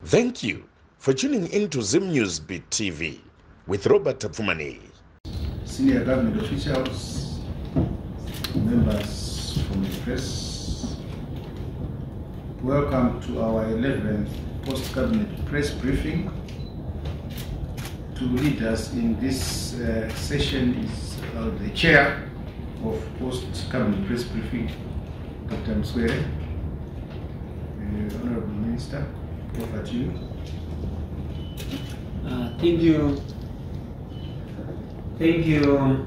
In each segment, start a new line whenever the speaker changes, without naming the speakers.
Thank you for tuning in to Zim News Beat TV with Robert Tapfumani.
Senior government officials, members from the press, welcome to our 11th post-cabinet press briefing. To lead us in this session is the chair of post-cabinet press briefing, Dr. Mswere. Honorable Minister, over to you.
Thank you,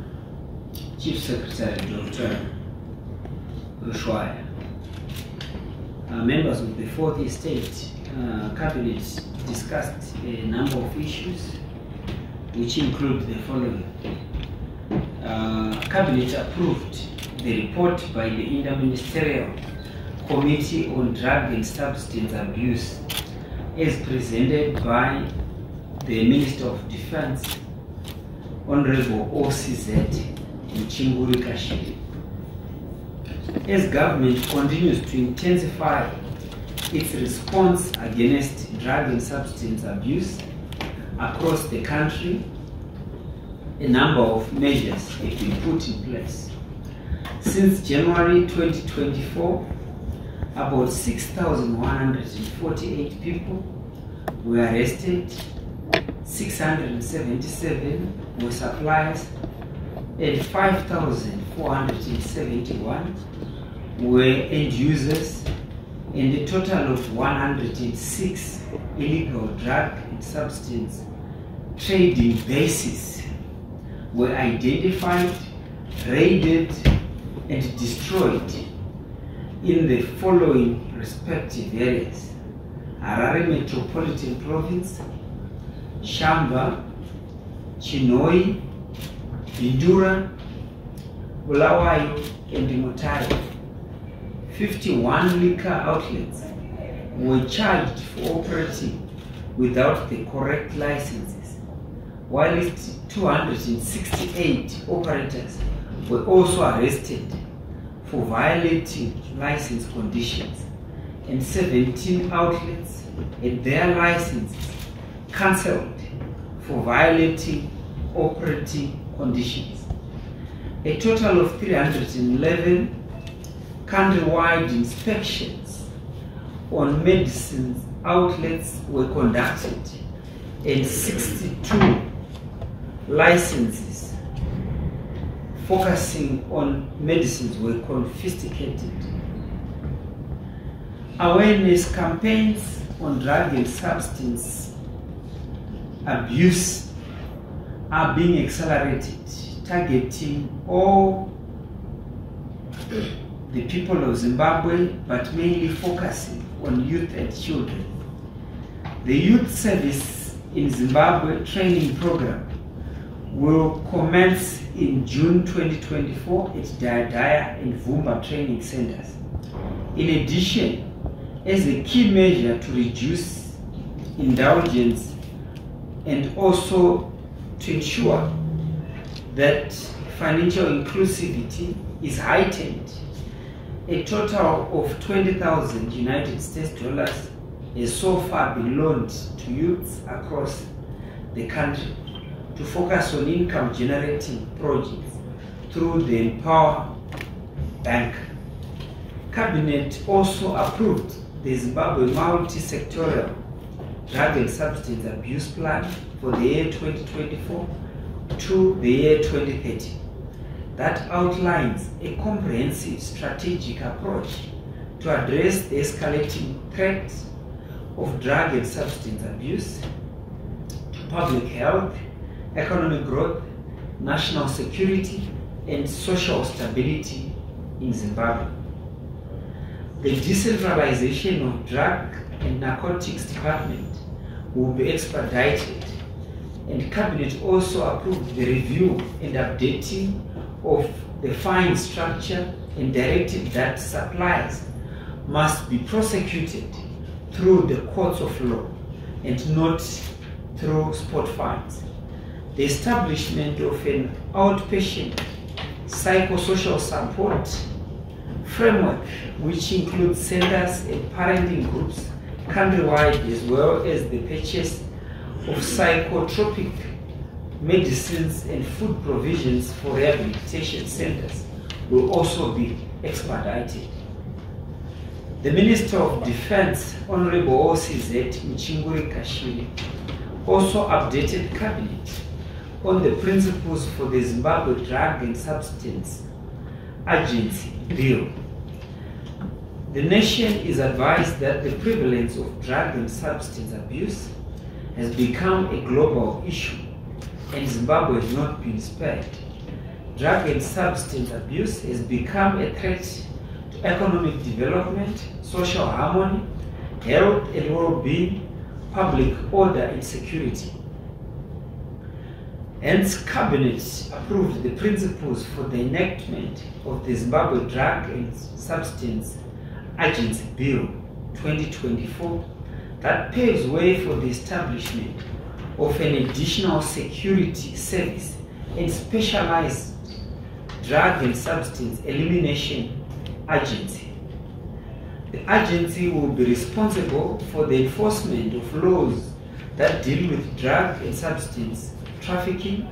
Chief Secretary Dr. Rushwaya. Members of the Fourth Estate Cabinet discussed a number of issues, which include the following. Cabinet approved the report by the Interministerial Committee on Drug and Substance Abuse as presented by the Minister of Defense, Honorable OCZ Mchinguri Kashiri. As government continues to intensify its response against drug and substance abuse across the country, a number of measures have been put in place. Since January 2024, about 6,148 people were arrested, 677 were suppliers, and 5,471 were end users, and a total of 106 illegal drug and substance trading bases were identified, raided, and destroyed in the following respective areas: Harare Metropolitan Province, Shamba, Chinoi, Bindura, Bulawayo, and Mutare. 51 liquor outlets were charged for operating without the correct licenses, while 268 operators were also arrested for violating license conditions, and 17 outlets had their licenses cancelled for violating operating conditions. A total of 311 countrywide inspections on medicine outlets were conducted, and 62 licenses focusing on medicines were confiscated. Awareness campaigns on drug and substance abuse are being accelerated, targeting all the people of Zimbabwe, but mainly focusing on youth and children. The Youth Service in Zimbabwe training program will commence in June 2024 at Daya and Vumba training centers. In addition, as a key measure to reduce indulgence and also to ensure that financial inclusivity is heightened, a total of 20,000 United States dollars has so far been loaned to youths across the country to focus on income generating projects through the Empower Bank. Cabinet also approved the Zimbabwe multi-sectorial drug and substance abuse plan for the year 2024 to the year 2030 that outlines a comprehensive strategic approach to address the escalating threat of drug and substance abuse to public health, economic growth, national security, and social stability in Zimbabwe. The decentralization of Drug and Narcotics Department will be expedited, and Cabinet also approved the review and updating of the fine structure and directed that suppliers must be prosecuted through the courts of law and not through spot fines. The establishment of an outpatient psychosocial support framework, which includes centers and parenting groups countrywide, as well as the purchase of psychotropic medicines and food provisions for rehabilitation centers will also be expedited. The Minister of Defense, Honorable OCZ Mchinguri Kashiri, also updated Cabinet on the principles for the Zimbabwe Drug and Substance Agency Bill. The nation is advised that the prevalence of drug and substance abuse has become a global issue, and Zimbabwe has not been spared. Drug and substance abuse has become a threat to economic development, social harmony, health and well-being, public order and security. Hence, Cabinet approved the principles for the enactment of the Zimbabwe Drug and Substance Agency Bill 2024 that paves way for the establishment of an additional security service and specialized drug and substance elimination agency. The agency will be responsible for the enforcement of laws that deal with drug and substance trafficking,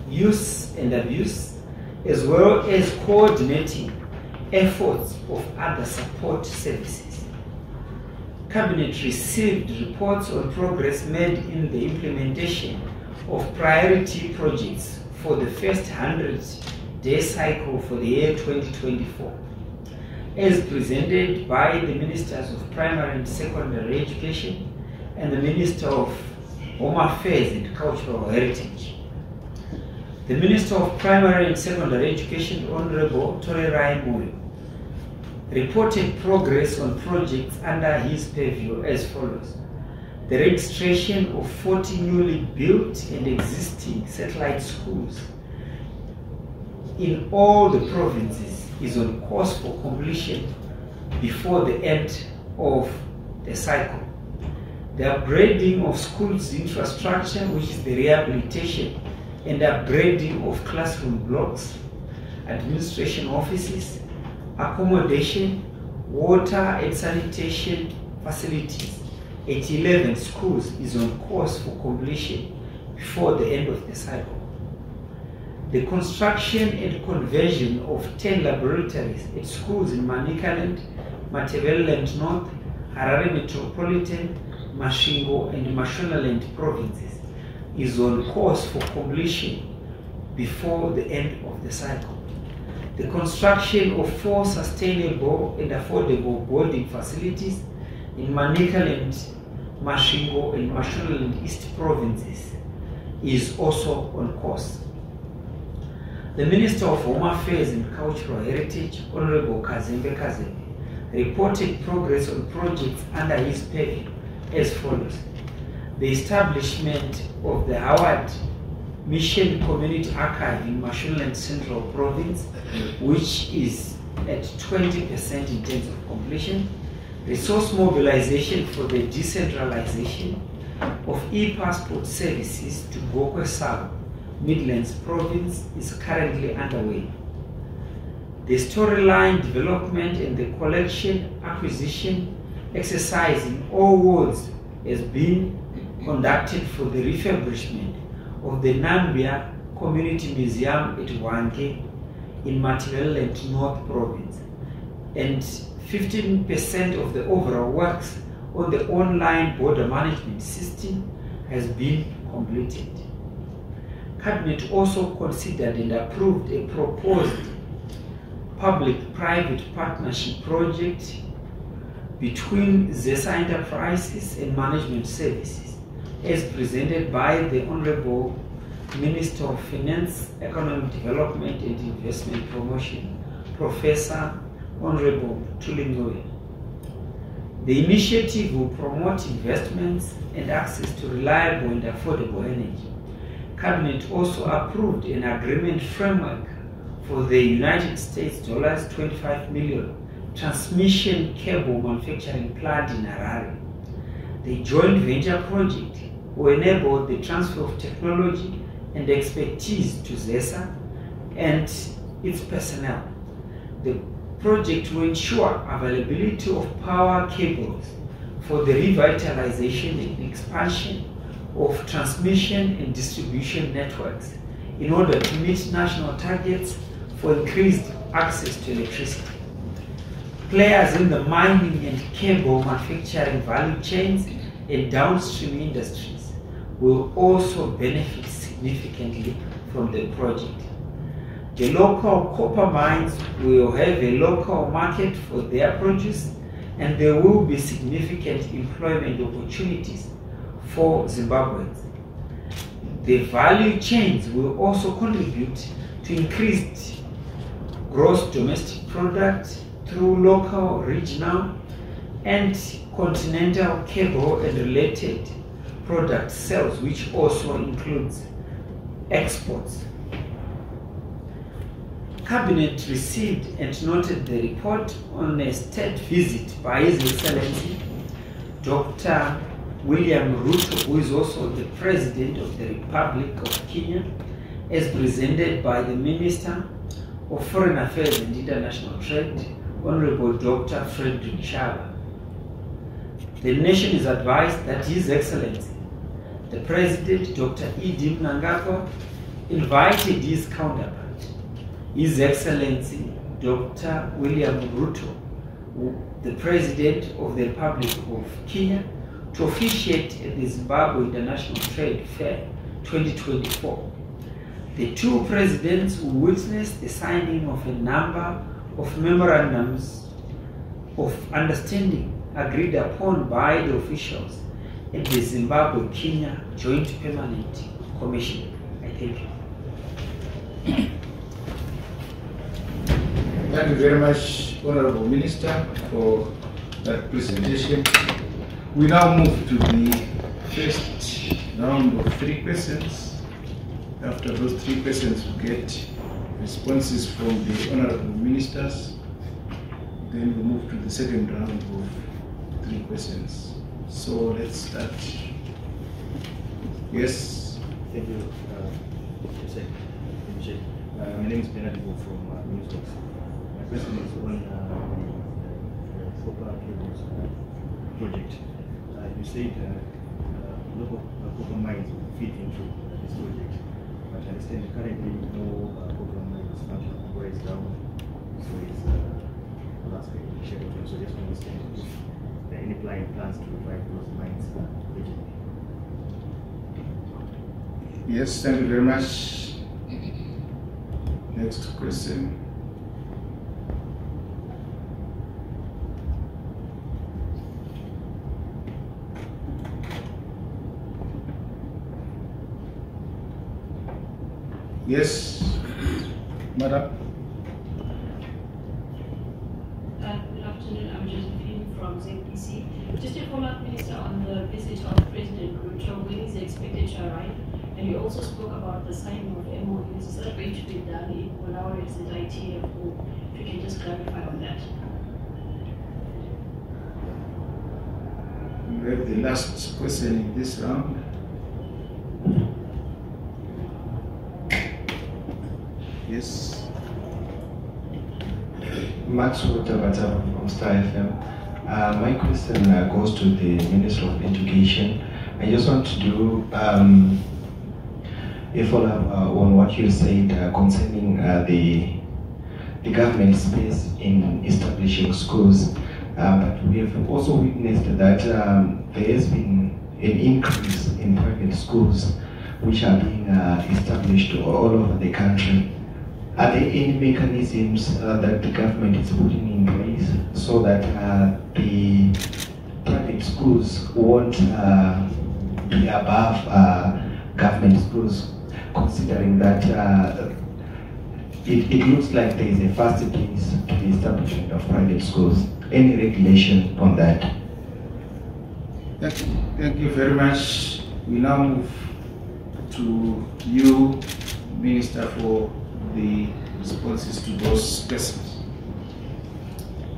use and abuse, as well as coordinating efforts of other support services. Cabinet received reports on progress made in the implementation of priority projects for the first 100-day cycle for the year 2024, as presented by the Ministers of Primary and Secondary Education and the Minister of Home Affairs and Cultural Heritage. The Minister of Primary and Secondary Education, Honorable Torerai Moyo, reported progress on projects under his purview as follows. The registration of 40 newly built and existing satellite schools in all the provinces is on course for completion before the end of the cycle. The upgrading of schools' infrastructure, which is the rehabilitation and upgrading of classroom blocks, administration offices, accommodation, water and sanitation facilities at 11 schools is on course for completion before the end of the cycle. The construction and conversion of 10 laboratories at schools in Manicaland, Matabeleland North, Harare Metropolitan, Masvingo and Mashonaland provinces is on course for completion before the end of the cycle. The construction of 4 sustainable and affordable boarding facilities in Manicaland, Masvingo and Mashonaland East provinces is also on course. The Minister of Home Affairs and Cultural Heritage, Honorable Kazembe Kazembe, reported progress on projects under his purview as follows. The establishment of the Howard Mission Community Archive in Mashonaland Central Province, which is at 20% in terms of completion. Resource mobilization for the decentralization of e-passport services to Gokwe South, Midlands Province is currently underway. The storyline development and the collection acquisition exercise in all wards has been conducted for the refurbishment of the Nambia Community Museum at Wange in Matabeleland North Province, and 15% of the overall works on the online border management system has been completed. Cabinet also considered and approved a proposed public-private partnership project between ZESA Enterprises and Management Services, as presented by the Honorable Minister of Finance, Economic Development and Investment Promotion, Professor Honorable Tulingoye. The initiative will promote investments and access to reliable and affordable energy. Cabinet also approved an agreement framework for the United States $25 million transmission cable manufacturing plant in Harare. The joint venture project will enable the transfer of technology and expertise to ZESA and its personnel. The project will ensure availability of power cables for the revitalization and expansion of transmission and distribution networks in order to meet national targets for increased access to electricity. Players in the mining and cable manufacturing value chains and downstream industries will also benefit significantly from the project. The local copper mines will have a local market for their produce, and there will be significant employment opportunities for Zimbabweans. The value chains will also contribute to increased gross domestic product through local, regional, and continental cable and related product sales, which also includes exports. Cabinet received and noted the report on a state visit by His Excellency Dr. William Ruto, who is also the President of the Republic of Kenya, as presented by the Minister of Foreign Affairs and International Trade, Honorable Dr. Frederick Shaba. The nation is advised that His Excellency, the President, Dr. Edi Mnangagwa, invited his counterpart, His Excellency Dr. William Ruto, the President of the Republic of Kenya, to officiate at the Zimbabwe International Trade Fair 2024. The two presidents will witness the signing of a number of memorandums of understanding agreed upon by the officials at the Zimbabwe-Kenya Joint Permanent Commission. I thank you.
Thank you very much, Honorable Minister, for that presentation. We now move to the first round of 3 questions. After those 3 questions, we get responses from the Honorable Ministers. Then we move to the second round of 3 questions. So let's start. Yes.
Thank you. My name is Bernard from Newsbox. My question is on the copper cables project. You said local copper mines will fit into this project, but I understand currently no copper mines function where it's down, so it's last week scheduled. So just to understand if there are any plans to revive those mines regionally.
Yes, thank you very much. Next question. Yes, Madam.
Good afternoon, I'm Josephine from ZPC. Just to follow up, Minister, on the visit of President Ruto, when is he expected to arrive? And you also spoke about the signing of MOUs. Is that going to be done in Malawi as an ITFO? If you can just clarify on that.
We have the last question in this round. Yes.
Max Tabata from Star FM. My question goes to the Minister of Education. I just want to do a follow-up on what you said concerning the government space in establishing schools. But we have also witnessed that there has been an increase in private schools which are being established all over the country. Are there any mechanisms that the government is putting in place so that the private schools won't be above government schools, considering that it looks like there is a fast pace to the establishment of private schools? Any regulation on that?
Thank you very much. We now move to you, Minister, for the responses to those questions.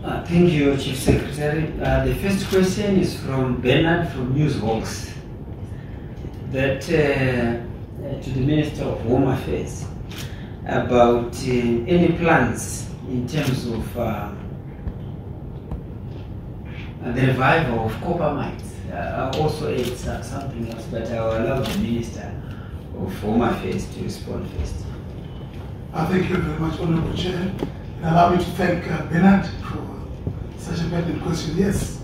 Thank you, Chief Secretary. The first question is from Bernard from Newsbox, that to the Minister of Home Affairs about any plans in terms of the revival of copper mines. Also it's something else, but I will allow the Minister of Home Affairs to respond first.
Thank you very much, Honorable Chair. And allow me to thank Bernard for such a pertinent question. Yes,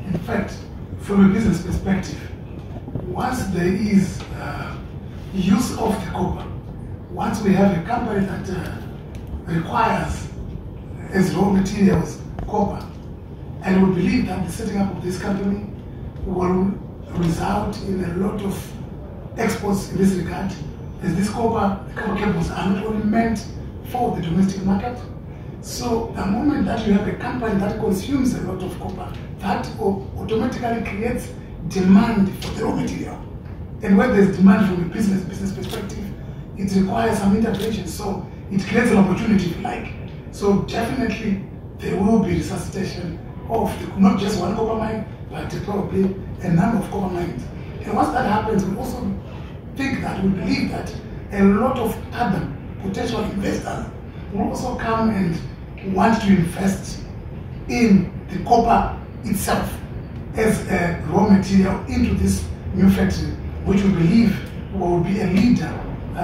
in fact, from a business perspective, once there is use of the copper, once we have a company that requires as raw materials copper, and we believe that the setting up of this company will result in a lot of exports in this regard, as this copper cables are not only meant for the domestic market. So the moment that you have a company that consumes a lot of copper, that automatically creates demand for the raw material. And when there's demand from a business perspective, it requires some intervention. So it creates an opportunity, if you like. So definitely there will be resuscitation of not just one copper mine, but probably a number of copper mines. And once that happens, we also we believe that a lot of other potential investors will also come and want to invest in the copper itself as a raw material into this new factory, which we believe will be a leader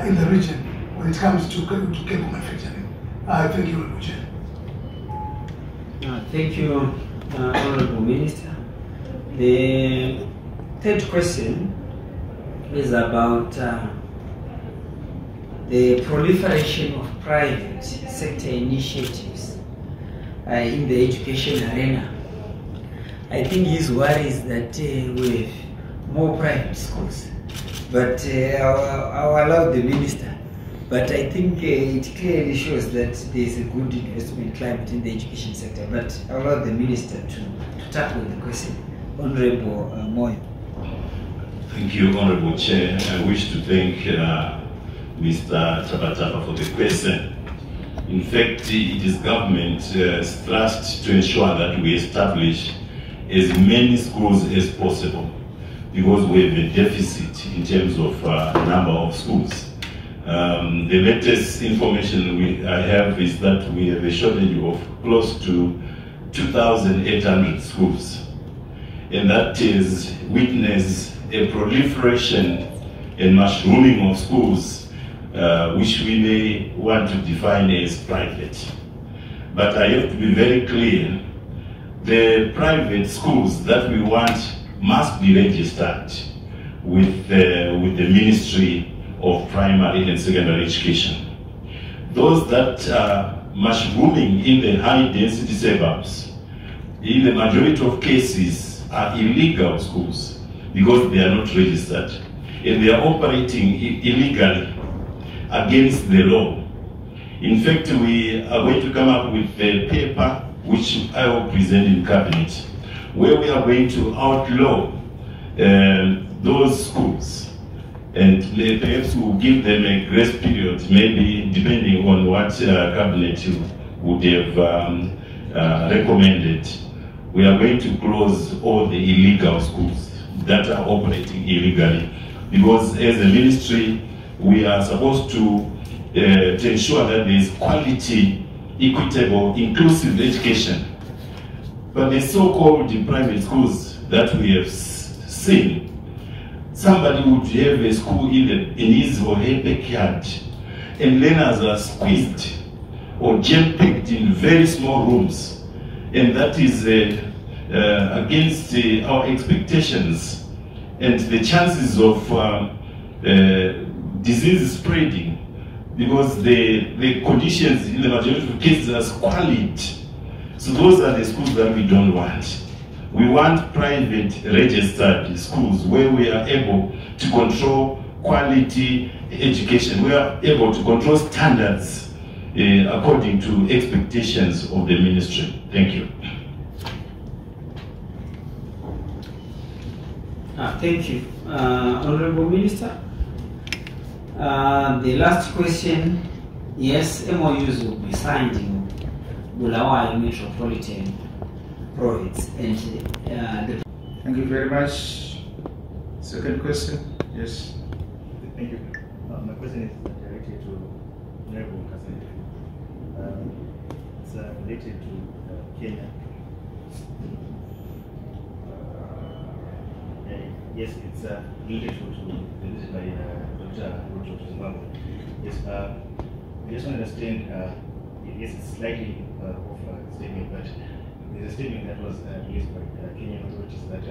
in the region when it comes to cable manufacturing. Thank you, Honorable Chair.
Thank you, Honorable Minister. The third question is about the proliferation of private sector initiatives in the education arena. I think his worry is that we have more private schools, but I'll allow the minister. But I think it clearly shows that there is a good investment climate in the education sector. But I'll allow the minister to tackle the question. Honorable Moyo.
Thank you, Honorable Chair. I wish to thank Mr. Tabataba for the question. In fact, it is government's thrust to ensure that we establish as many schools as possible, because we have a deficit in terms of number of schools. The latest information I have is that we have a shortage of close to 2,800 schools, and that is witness a proliferation and mushrooming of schools, which we may want to define as private. But I have to be very clear, the private schools that we want must be registered with the Ministry of Primary and Secondary Education. Those that are mushrooming in the high-density suburbs, in the majority of cases, are illegal schools because they are not registered and they are operating illegally against the law. In fact, we are going to come up with a paper which I will present in Cabinet, where we are going to outlaw those schools, and perhaps we'll give them a grace period, maybe depending on what Cabinet would have recommended. We are going to close all the illegal schools that are operating illegally, because as a ministry, we are supposed to ensure that there is quality, equitable, inclusive education. But the so-called private schools that we have seen, somebody would have a school in his or her backyard, and learners are squeezed or jam-packed in very small rooms, and that is against our expectations, and the chances of disease spreading, because the conditions in the majority of cases are squalid. So those are the schools that we don't want. We want private registered schools where we are able to control quality education. We are able to control standards according to expectations of the ministry. Thank you.
Thank you. Honorable Minister. The last question, yes, MOUs will be signed in Bulawayo Metropolitan Province. And
Thank you very much. Second question, yes.
Thank you. My question is directed to Honorable Kasai. It's related to Kenya. Yes, it's related to the visit by Dr. Ruto to Zimbabwe. Yes, I just want to understand, yes, it's slightly off statement, but there's a statement that was released by Kenyan authorities that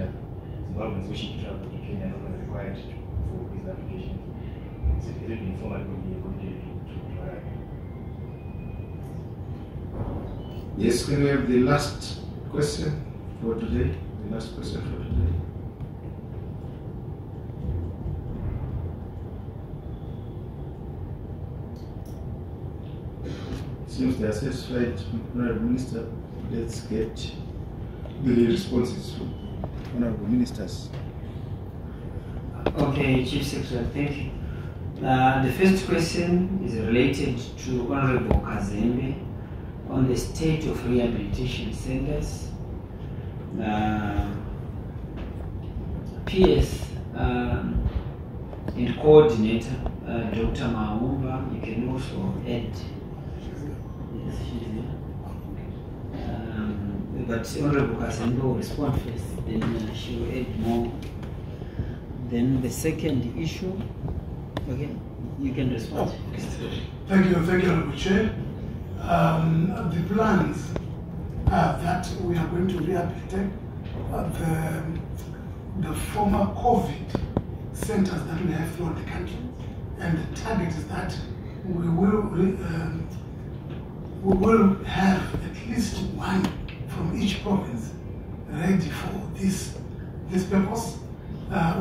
Zimbabweans wishing to travel to Kenya are not required for visa application. Is it been formally communicated to arrive?
Yes, can we have the last question for today? The last question for today. Seems they are satisfied, Honorable Minister. Let's get the responses from Honorable Ministers.
Okay, Chief Secretary, thank you. The first question is related to Honorable Kazembe on the state of rehabilitation centers. PS and coordinator, Dr. Maumba, you can also add. Yes, she's there. But Honorable Kazembe will respond first, then she will add more. Then the second issue, okay, you can respond.
Thank you, Honorable Chair. The plans that we are going to rehabilitate the former COVID centers that we have throughout the country, and the target is that we will have at least one from each province ready for this purpose.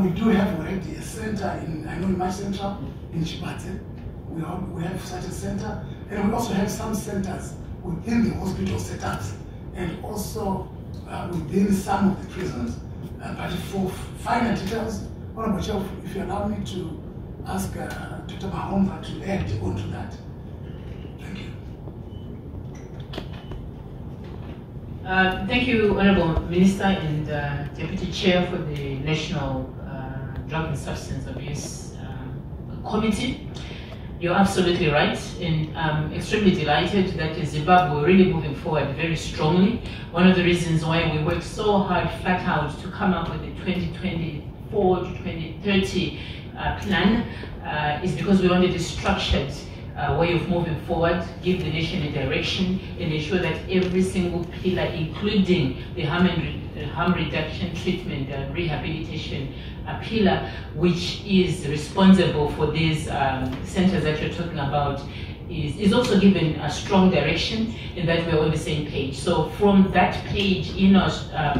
We do have already a center in my central in Chipate. We have such a center, and we also have some centers within the hospital setups and also within some of the prisons. But for finer details, Honorable Chair, if you allow me to ask Dr. Mahomba to add on to that. Thank you.
Thank you, Honorable Minister and Deputy Chair for the National Drug and Substance Abuse Committee. You're absolutely right, and I'm extremely delighted that in Zimbabwe we're really moving forward very strongly. One of the reasons why we worked so hard, flat out, to come up with the 2024 to 2030 plan is because we wanted a structured way of moving forward, give the nation a direction, and ensure that every single pillar, including the harm reduction, treatment, and rehabilitation pillar, which is responsible for these centers that you're talking about, is also given a strong direction in that we're on the same page. So from that page in our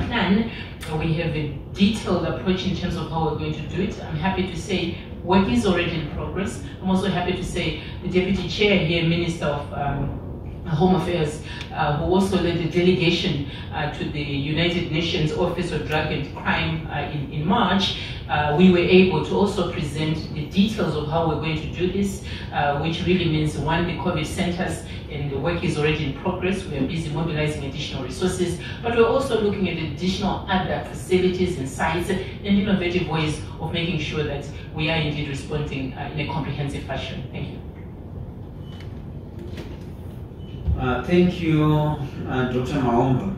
plan, we have a detailed approach in terms of how we're going to do it. I'm happy to say work is already in progress. I'm also happy to say the Deputy Chair here, Minister of Home Affairs, who also led a delegation to the United Nations Office of Drug and Crime in March, we were able to also present the details of how we're going to do this, which really means, one, the COVID centers, and the work is already in progress. We are busy mobilizing additional resources, but we're also looking at additional other facilities and sites and innovative ways of making sure that we are indeed responding in a comprehensive fashion. Thank you.
Thank you, Dr. Maomba.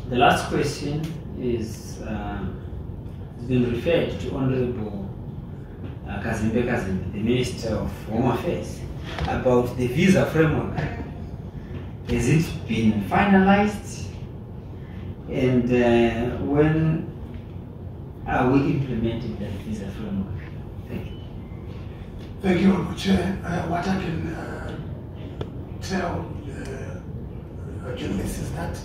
The last question is has been referred to Honorable Kazembe, the Minister of Home Affairs, about the visa framework. Has it been finalized? And when are we implementing that visa framework? Thank you.
Thank you, Honorable Chair. What I can tell journalists is that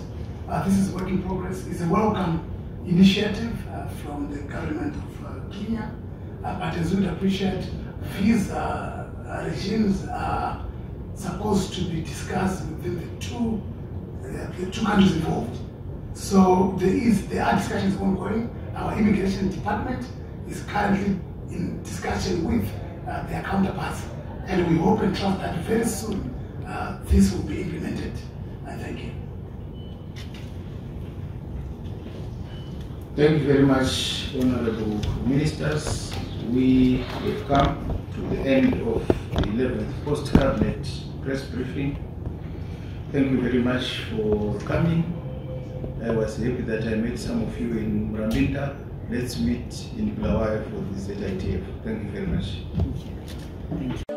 this is work in progress. It's a welcome initiative from the government of Kenya, but as you would appreciate, visa regimes are supposed to be discussed within the two countries involved. So there are discussions ongoing. Our immigration department is currently in discussion with their counterparts, and we hope and trust that very soon this will be implemented. Thank you.
Thank you very much, Honorable Ministers. We have come to the end of the 11th post-cabinet press briefing. Thank you very much for coming. I was happy that I met some of you in Murambinta let's meet in Bulawayo for this ZITF. Thank you very much.
Thank you.